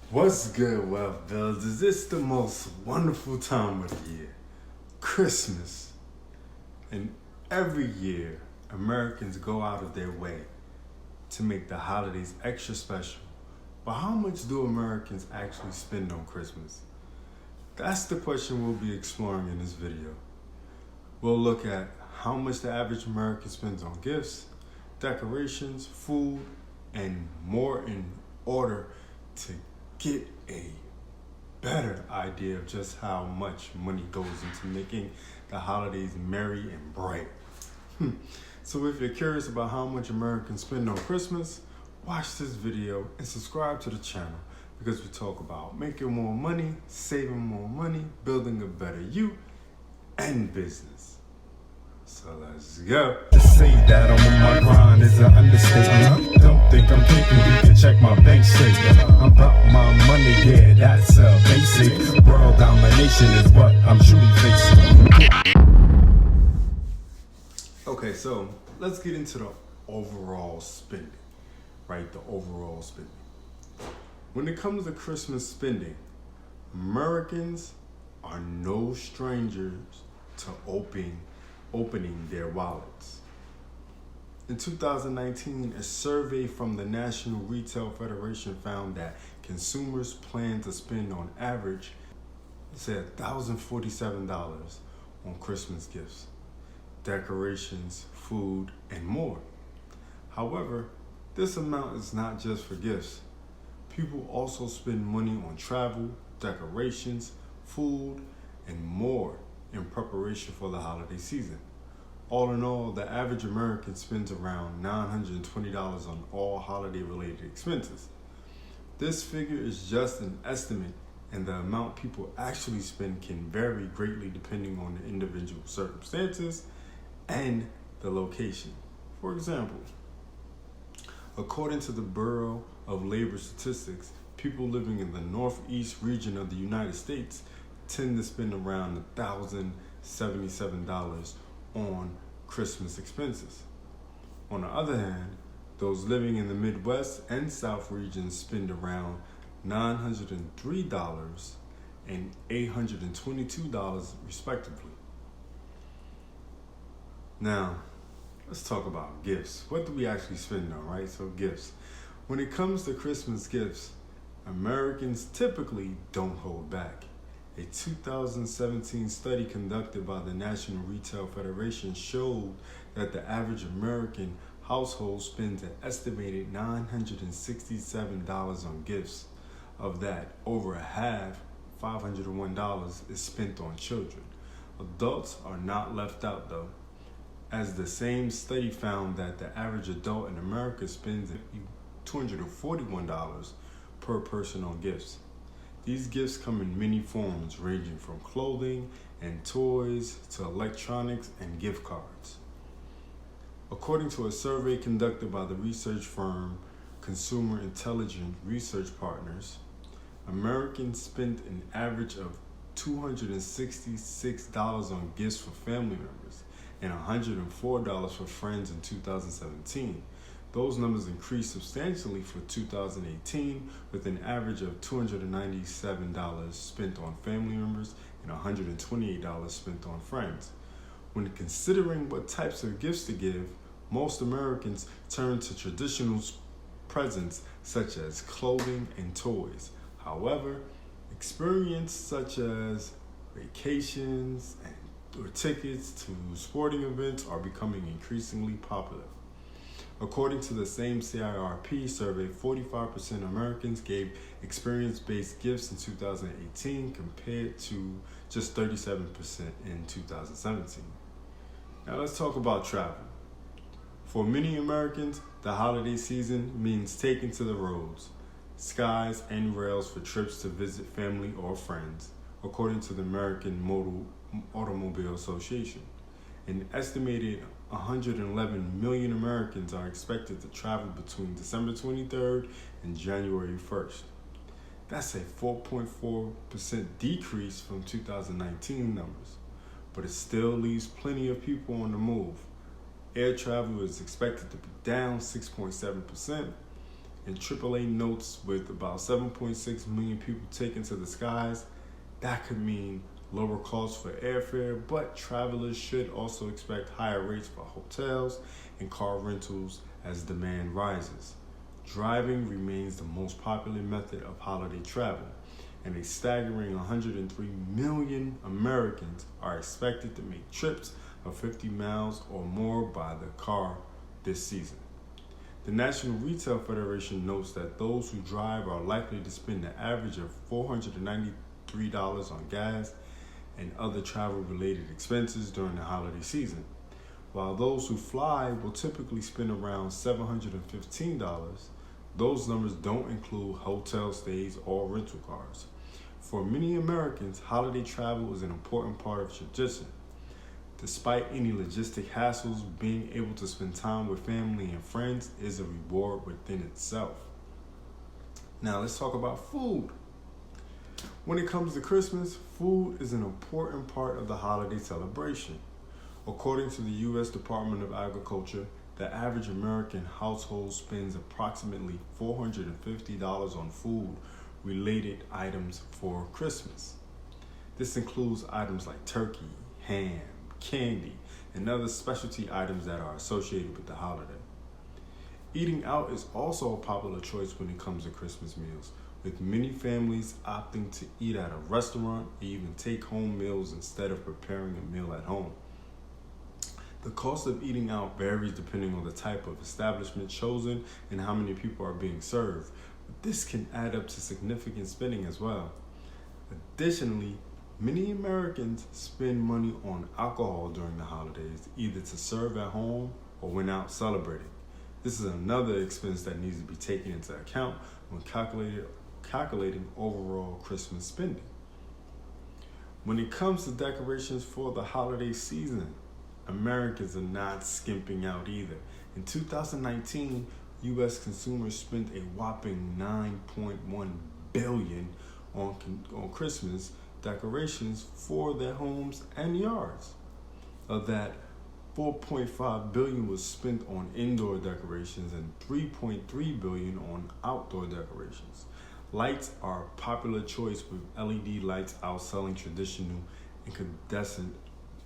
What's good, Wealth Builders? It's the most wonderful time of the year, Christmas. And every year, Americans go out of their way to make the holidays extra special. But how much do Americans actually spend on Christmas? That's the question we'll be exploring in this video. We'll look at how much the average American spends on gifts, decorations, food, and more in order to get a better idea of just how much money goes into making the holidays merry and bright. So if you're curious about how much Americans spend on Christmas, watch this video and subscribe to the channel because we talk about making more money, saving more money, building a better you, and business. So let's go. To say that I'm on my grind is an understatement. Don't think I'm thinking you can check my bank statement. I'm about my money, yeah, that's a basic. World domination is what I'm truly facing. Okay, so let's get into the overall spending, right? The overall spending. When it comes to Christmas spending, Americans are no strangers to opening their wallets. In 2019, a survey from the National Retail Federation found that consumers plan to spend on average, $1,047 on Christmas gifts, decorations, food, and more. However, this amount is not just for gifts. People also spend money on travel, decorations, food, and more in preparation for the holiday season. All in all, the average American spends around $920 on all holiday-related expenses. This figure is just an estimate, and the amount people actually spend can vary greatly depending on the individual circumstances and the location. For example, according to the Bureau of Labor Statistics, people living in the Northeast region of the United States tend to spend around $1,077 on Christmas expenses. On the other hand, those living in the Midwest and South regions spend around $903 and $822 respectively. Now, let's talk about gifts. What do we actually spend on, right? So gifts. When it comes to Christmas gifts, Americans typically don't hold back. A 2017 study conducted by the National Retail Federation showed that the average American household spends an estimated $967 on gifts. Of that, over a half, $501, is spent on children. Adults are not left out though, as the same study found that the average adult in America spends $241 per person on gifts. These gifts come in many forms, ranging from clothing and toys to electronics and gift cards. According to a survey conducted by the research firm Consumer Intelligence Research Partners, Americans spent an average of $266 on gifts for family members and $104 for friends in 2017. Those numbers increased substantially for 2018, with an average of $297 spent on family members and $128 spent on friends. When considering what types of gifts to give, most Americans turn to traditional presents such as clothing and toys. However, experiences such as vacations or tickets to sporting events are becoming increasingly popular. According to the same CIRP survey, 45% of Americans gave experience-based gifts in 2018 compared to just 37% in 2017. Now let's talk about travel. For many Americans, the holiday season means taking to the roads, skies, and rails for trips to visit family or friends, according to the American Automobile Association. An estimated 111 million Americans are expected to travel between December 23rd and January 1st. That's a 4.4% decrease from 2019 numbers, but it still leaves plenty of people on the move. Air travel is expected to be down 6.7%, and AAA notes with about 7.6 million people taken to the skies, that could mean lower costs for airfare, but travelers should also expect higher rates for hotels and car rentals as demand rises. Driving remains the most popular method of holiday travel, and a staggering 103 million Americans are expected to make trips of 50 miles or more by the car this season. The National Retail Federation notes that those who drive are likely to spend an average of $493 on gas and other travel-related expenses during the holiday season, while those who fly will typically spend around $715. Those numbers don't include hotel stays or rental cars. For many Americans, holiday travel is an important part of tradition. Despite any logistic hassles, being able to spend time with family and friends is a reward within itself. Now let's talk about food. When it comes to Christmas, food is an important part of the holiday celebration. According to the U.S. Department of Agriculture, the average American household spends approximately $450 on food-related items for Christmas. This includes items like turkey, ham, candy, and other specialty items that are associated with the holiday. Eating out is also a popular choice when it comes to Christmas meals, with many families opting to eat at a restaurant or even take home meals instead of preparing a meal at home. The cost of eating out varies depending on the type of establishment chosen and how many people are being served, but this can add up to significant spending as well. Additionally, many Americans spend money on alcohol during the holidays, either to serve at home or when out celebrating. This is another expense that needs to be taken into account when calculating overall Christmas spending. When it comes to decorations for the holiday season, Americans are not skimping out either. In 2019, U.S. consumers spent a whopping $9.1 billion on Christmas decorations for their homes and yards. Of that, $4.5 billion was spent on indoor decorations and $3.3 billion on outdoor decorations. Lights are a popular choice, with LED lights outselling traditional incandescent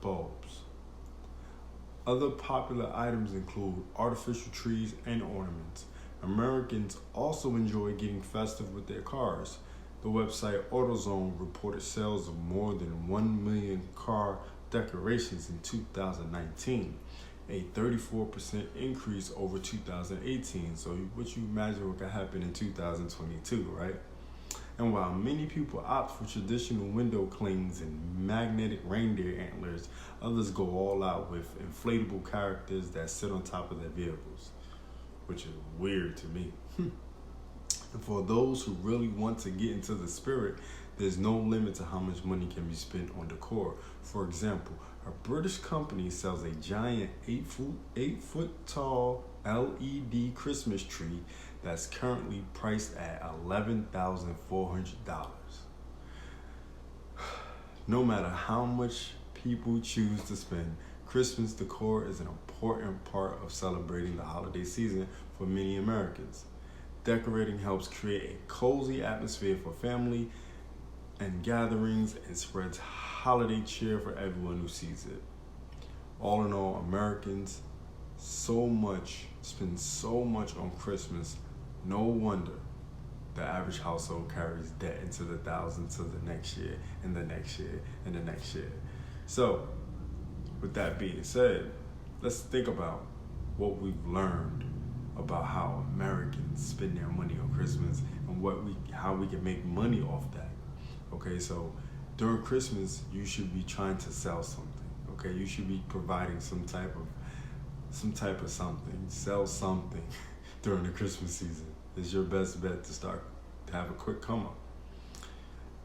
bulbs. Other popular items include artificial trees and ornaments. Americans also enjoy getting festive with their cars. The website AutoZone reported sales of more than 1 million car decorations in 2019, a 34% increase over 2018. So what you imagine what could happen in 2022, right? And while many people opt for traditional window clings and magnetic reindeer antlers, others go all out with inflatable characters that sit on top of their vehicles, which is weird to me. And for those who really want to get into the spirit, there's no limit to how much money can be spent on decor. For example, a British company sells a giant 8-foot tall LED Christmas tree that's currently priced at $11,400. No matter how much people choose to spend, Christmas decor is an important part of celebrating the holiday season for many Americans. Decorating helps create a cozy atmosphere for family and gatherings and spreads holiday cheer for everyone who sees it. All in all, Americans spend so much on Christmas. No wonder the average household carries debt into the thousands to the next year and the next year and the next year. So, with that being said, let's think about what we've learned about how Americans spend their money on Christmas and how we can make money off that. Okay, so during Christmas, you should be trying to sell something. Okay, you should be providing some type of something. Sell something during the Christmas season. It's your best bet to have a quick come up.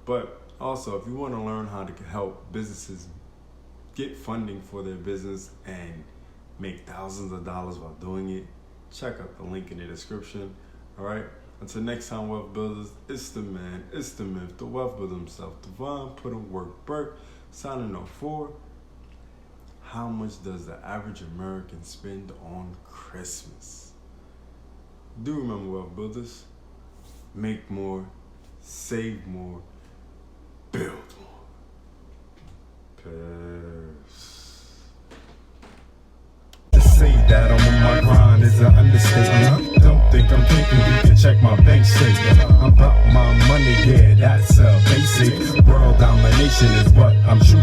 But also, if you want to learn how to help businesses get funding for their business and make thousands of dollars while doing it, check out the link in the description. All right. Until next time, Wealth Builders, it's the man, it's the myth, the wealth builder himself, Devon Burke, signing off for how much does the average American spend on Christmas? Do remember, wealth builders, make more, save more, build more. Peace. To say that I'm on my grind is an understatement. Don't think I'm thinking, you can check my bank statement. I'm about my money, yeah, that's a basic. World domination is what I'm shooting